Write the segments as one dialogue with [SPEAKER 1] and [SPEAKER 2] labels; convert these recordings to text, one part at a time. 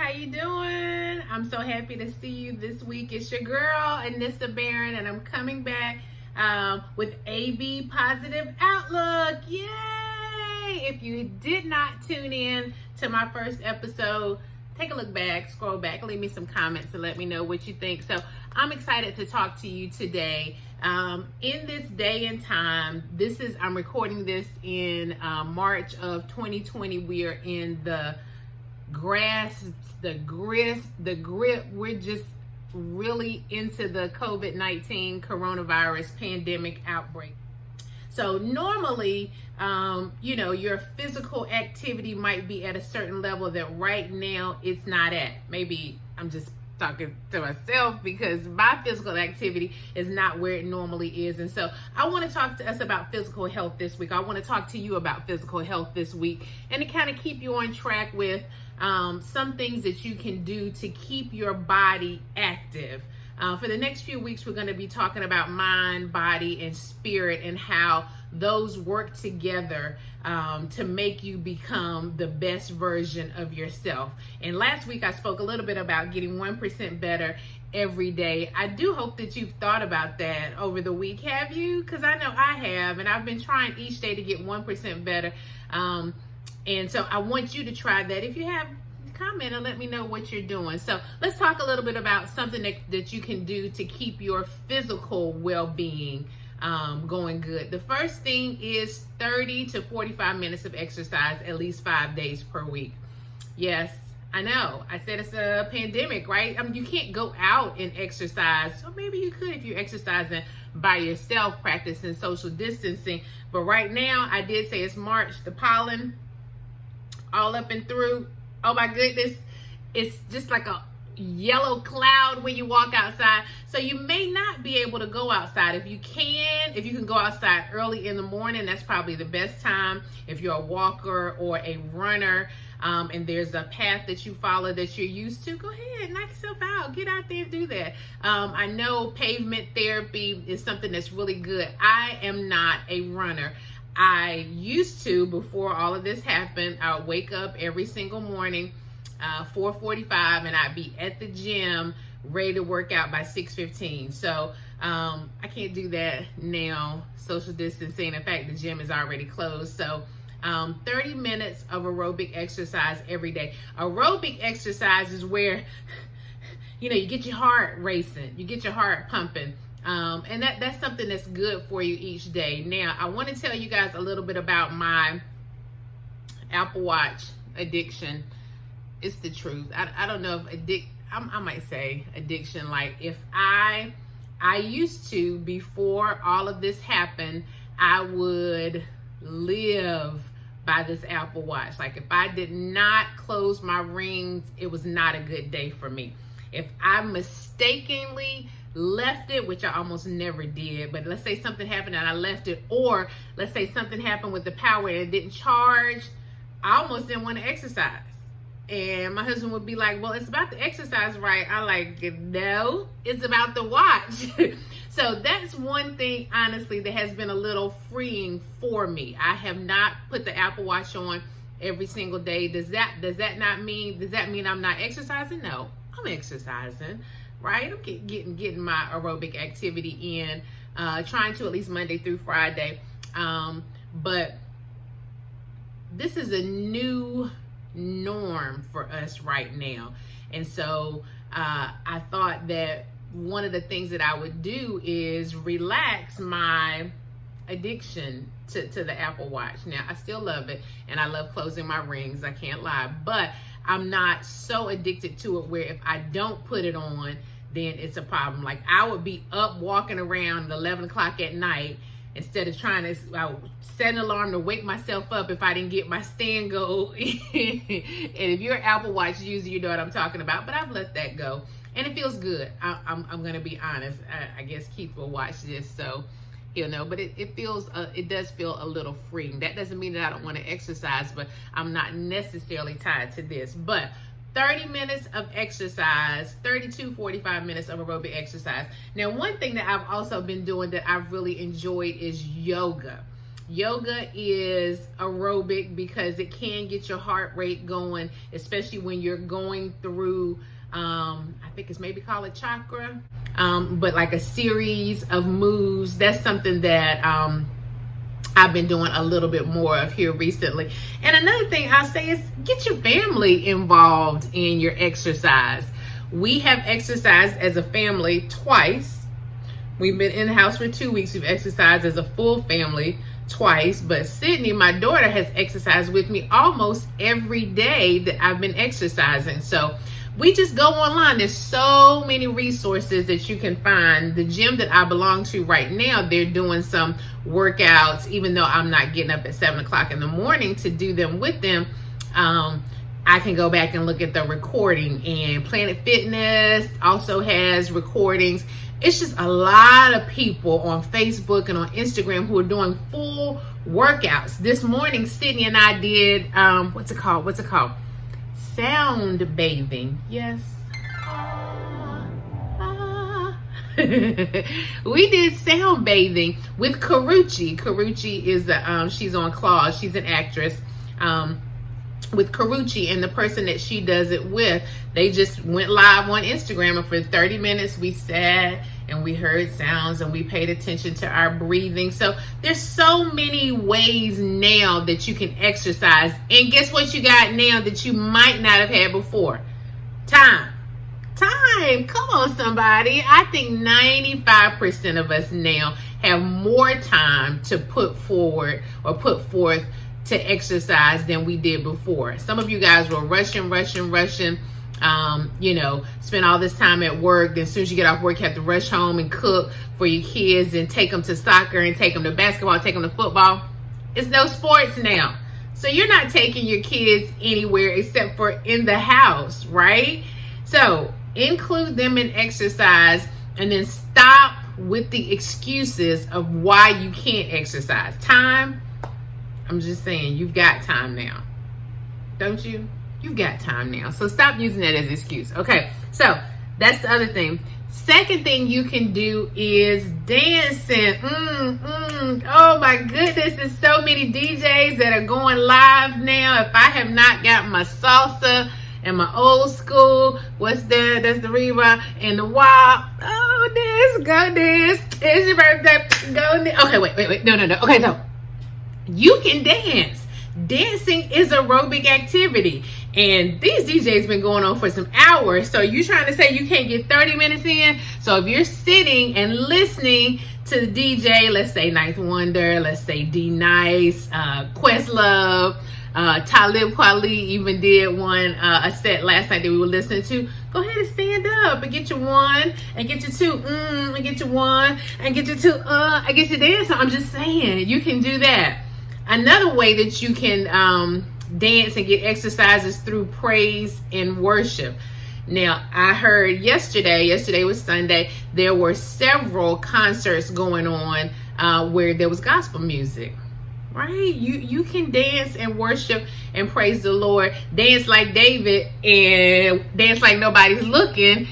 [SPEAKER 1] How you doing? I'm so happy to see you this week. It's your girl, Anissa Barron, and I'm coming back with AB Positive Outlook. Yay! If you did not tune in to my first episode, take a look back, scroll back, leave me some comments and let me know what you think. So I'm excited to talk to you today. In this day and time, I'm recording this in March of 2020. We are in the grasp, the grip. We're just really into the COVID-19 coronavirus pandemic outbreak. So normally, your physical activity might be at a certain level that right now it's not at. Maybe I'm just talking to myself because my physical activity is not where it normally is. And so I want to talk to us about physical health this week. I want to talk to you about physical health this week and to kind of keep you on track with some things that you can do to keep your body active. For the next few weeks, we're going to be talking about mind, body, and spirit and how those work together to make you become the best version of yourself. And last week, I spoke a little bit about getting 1% better every day. I do hope that you've thought about that over the week. Have you? Because I know I have, and I've been trying each day to get 1% better. And so I want you to try that. If you have, comment and let me know what you're doing. So let's talk a little bit about something that you can do to keep your physical well-being going good. The first thing is 30 to 45 minutes of exercise at least 5 days per week. Yes, I know. I said it's a pandemic, right? You can't go out and exercise. So maybe you could if you're exercising by yourself, practicing social distancing. But right now, I did say it's March, the pollen all up and through. Oh my goodness, it's just like a yellow cloud when you walk outside. So you may not be able to go outside. If you can go outside early in the morning, that's probably the best time. If you're a walker or a runner, and there's a path that you follow that you're used to, go ahead, knock yourself out, get out there and do that. I know pavement therapy is something that's really good. I am not a runner. I used to, before all of this happened, I would wake up every single morning, 4:45, and I'd be at the gym ready to work out by 6:15. So I can't do that now, social distancing. In fact, the gym is already closed. So 30 minutes of aerobic exercise every day. Aerobic exercise is where, you get your heart racing, you get your heart pumping. And that's something that's good for you each day. Now, I want to tell you guys a little bit about my Apple Watch addiction. It's the truth. I don't know if I might say addiction. Like if I used to, before all of this happened, I would live by this Apple Watch. Like if I did not close my rings, it was not a good day for me. If I mistakenly left it, which I almost never did, but let's say something happened and I left it, or let's say something happened with the power and it didn't charge, I almost didn't want to exercise. And my husband would be like, well, it's about the exercise, right? I like, no, it's about the watch. So that's one thing, honestly, that has been a little freeing for me. I have not put the Apple Watch on every single day. Does that mean I'm not exercising? No, I'm exercising. Right? I'm getting my aerobic activity in, trying to at least Monday through Friday. But this is a new norm for us right now. And so I thought that one of the things that I would do is relax my addiction to the Apple Watch. Now, I still love it, and I love closing my rings. I can't lie. But I'm not so addicted to it where if I don't put it on, then it's a problem. Like I would be up walking around 11 o'clock at night instead of trying to set an alarm to wake myself up if I didn't get my stand go. And if you're an Apple Watch user, you know what I'm talking about, but I've let that go. And it feels good. I'm going to be honest. I guess Keith will watch this, so he'll know. But it does feel a little freeing. That doesn't mean that I don't want to exercise, but I'm not necessarily tied to this. But 30 minutes of exercise, 30 to 45 minutes of aerobic exercise. Now, one thing that I've also been doing that I've really enjoyed is yoga. Yoga is aerobic because it can get your heart rate going, especially when you're going through, I think it's maybe called a chakra, but like a series of moves. That's something that I've been doing a little bit more of here recently. And another thing I'll say is get your family involved in your exercise. We have exercised as a family twice. We've been in the house for 2 weeks. We've exercised as a full family twice. But Sydney, my daughter, has exercised with me almost every day that I've been exercising. So we just go online. There's so many resources that you can find. The gym that I belong to right now, they're doing some workouts, even though I'm not getting up at 7 o'clock in the morning to do them with them. I can go back and look at the recording, and Planet Fitness also has recordings. It's just a lot of people on Facebook and on Instagram who are doing full workouts. This morning, Sydney and I did, what's it called? Sound bathing. Yes. We did sound bathing with Karuchi. Karuchi is she's on Claws. She's an actress. With Karuchi, and the person that she does it with, they just went live on Instagram, and for 30 minutes we sat and we heard sounds and we paid attention to our breathing. So there's so many ways now that you can exercise, and guess what you got now that you might not have had before? Time. Come on, somebody. I think 95% of us now have more time to put forth to exercise than we did before. Some of you guys were rushing, spend all this time at work. Then as soon as you get off work, you have to rush home and cook for your kids and take them to soccer and take them to basketball, take them to football. It's no sports now. So you're not taking your kids anywhere except for in the house, right? So include them in exercise, and then stop with the excuses of why you can't exercise. Time. I'm just saying, you've got time now. Don't you? You've got time now. So stop using that as an excuse. Okay, so that's the other thing. Second thing you can do is dancing. Oh my goodness, there's so many DJs that are going live now. If I have not got my salsa and my old school, what's that? That's the Reba and the WAP. Oh, dance, go dance. It's your birthday, go dance. Okay, wait. No. Okay, so you can dance. Dancing is aerobic activity, and these DJs been going on for some hours. So you trying to say you can't get 30 minutes in? So if you're sitting and listening to the DJ, let's say Ninth Wonder, let's say D Nice, Questlove, Talib Kweli even did a set last night that we were listening to. Go ahead and stand up and get your one, and get your two, and get your one, and get your two, and get your dance. I'm just saying, you can do that. Another way that you can dance and get exercise is through praise and worship. Now, I heard yesterday was Sunday, there were several concerts going on where there was gospel music, right? You can dance and worship and praise the Lord. Dance like David and dance like nobody's looking.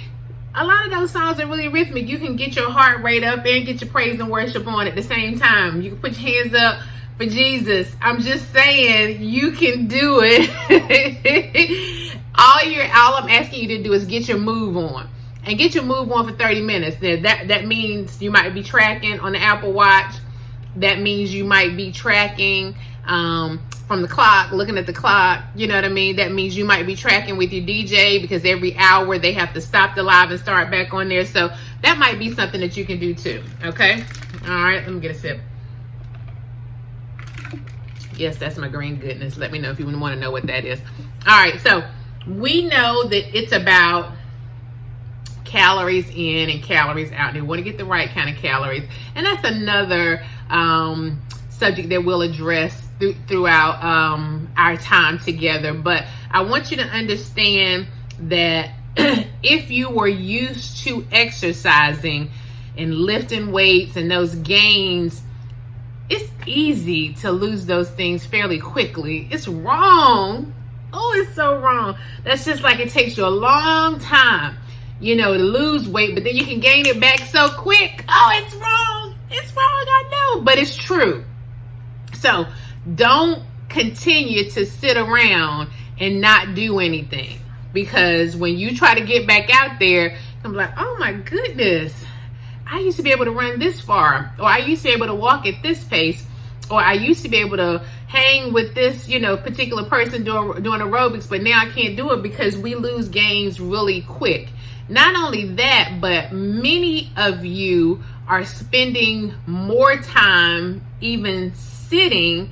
[SPEAKER 1] A lot of those songs are really rhythmic. You can get your heart rate up and get your praise and worship on at the same time. You can put your hands up for Jesus. I'm just saying, you can do it. All I'm asking you to do is get your move on, and get your move on for 30 minutes. That means you might be tracking on the Apple Watch. That means you might be tracking from the clock, looking at the clock. You know what I mean? That means you might be tracking with your DJ, because every hour they have to stop the live and start back on there. So that might be something that you can do too. Okay. All right. Let me get a sip. Yes, that's my green goodness. Let me know if you want to know what that is. All right, so we know that it's about calories in and calories out. You want to get the right kind of calories. And that's another subject that we'll address throughout our time together. But I want you to understand that if you were used to exercising and lifting weights and those gains, it's easy to lose those things fairly quickly. It's wrong. Oh, it's so wrong. That's just like it takes you a long time, to lose weight, but then you can gain it back so quick. Oh, it's wrong. It's wrong, I know, but it's true. So don't continue to sit around and not do anything, because when you try to get back out there, I'm like, oh my goodness, I used to be able to run this far, or I used to be able to walk at this pace, or I used to be able to hang with this, particular person doing aerobics, but now I can't do it, because we lose gains really quick. Not only that, but many of you are spending more time even sitting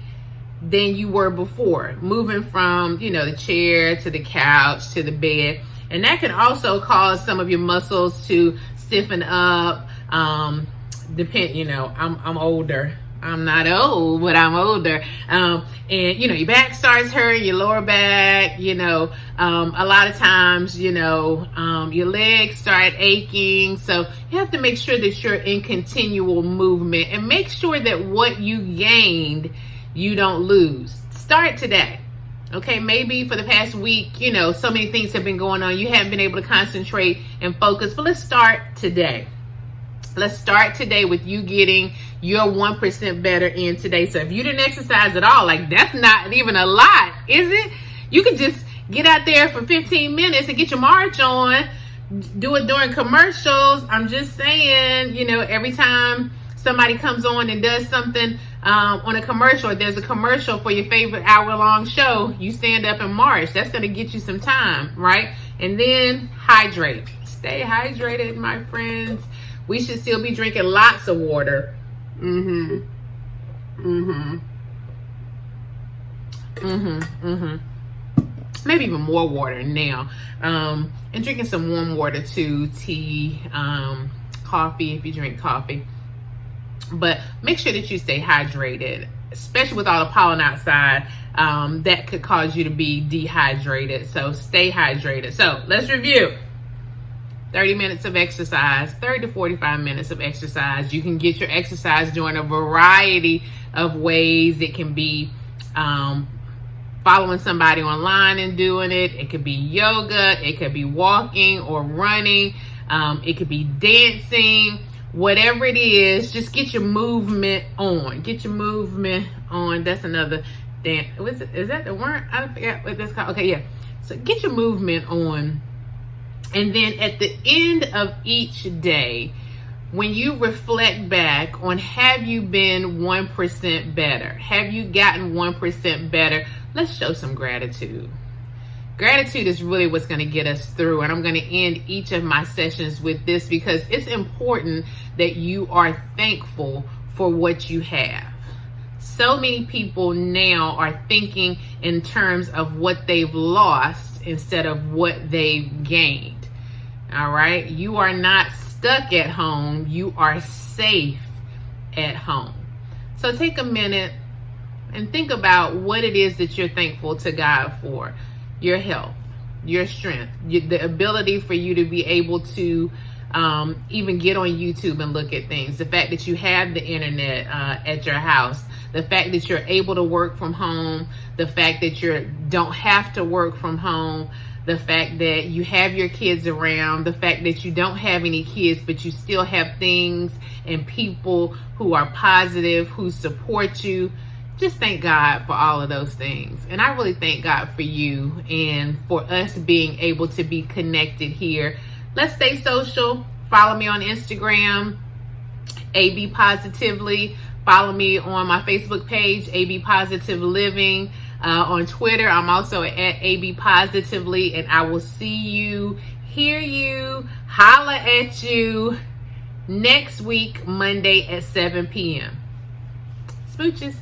[SPEAKER 1] than you were before, moving from, the chair to the couch to the bed. And that can also cause some of your muscles to stiffen up. I'm older. I'm not old, but I'm older. And your back starts hurting, your lower back, a lot of times, your legs start aching. So you have to make sure that you're in continual movement, and make sure that what you gained, you don't lose. Start today. Okay, maybe for the past week, so many things have been going on. You haven't been able to concentrate and focus, but let's start today. Let's start today with you getting your 1% better in today. So if you didn't exercise at all, like, that's not even a lot, is it? You can just get out there for 15 minutes and get your march on. Do it during commercials. I'm just saying, every time somebody comes on and does something on a commercial, or there's a commercial for your favorite hour-long show, you stand up and march. That's going to get you some time, right? And then hydrate. Stay hydrated, my friends. We should still be drinking lots of water. Maybe even more water now. And drinking some warm water too, tea, coffee if you drink coffee. But make sure that you stay hydrated, especially with all the pollen outside. That could cause you to be dehydrated. So stay hydrated. So let's review. 30 minutes of exercise, 30 to 45 minutes of exercise. You can get your exercise doing a variety of ways. It can be following somebody online and doing it. It could be yoga. It could be walking or running. It could be dancing. Whatever it is, just get your movement on. Get your movement on. That's another dance. Is that the word? I forget what that's called. Okay, yeah. So get your movement on. And then at the end of each day, when you reflect back on, have you been 1% better? Have you gotten 1% better? Let's show some gratitude. Gratitude is really what's going to get us through. And I'm going to end each of my sessions with this, because it's important that you are thankful for what you have. So many people now are thinking in terms of what they've lost instead of what they've gained. All right. You are not stuck at home. You are safe at home. So take a minute and think about what it is that you're thankful to God for. Your health, your strength, the ability for you to be able to even get on YouTube and look at things. The fact that you have the internet at your house. The fact that you're able to work from home. The fact that you don't have to work from home. The fact that you have your kids around, the fact that you don't have any kids, but you still have things and people who are positive, who support you. Just thank God for all of those things. And I really thank God for you and for us being able to be connected here. Let's stay social. Follow me on Instagram, AB Positively. Follow me on my Facebook page, AB Positive Living. On Twitter, I'm also at AB Positively, and I will see you, hear you, holla at you next week, Monday at 7 p.m. Smooches.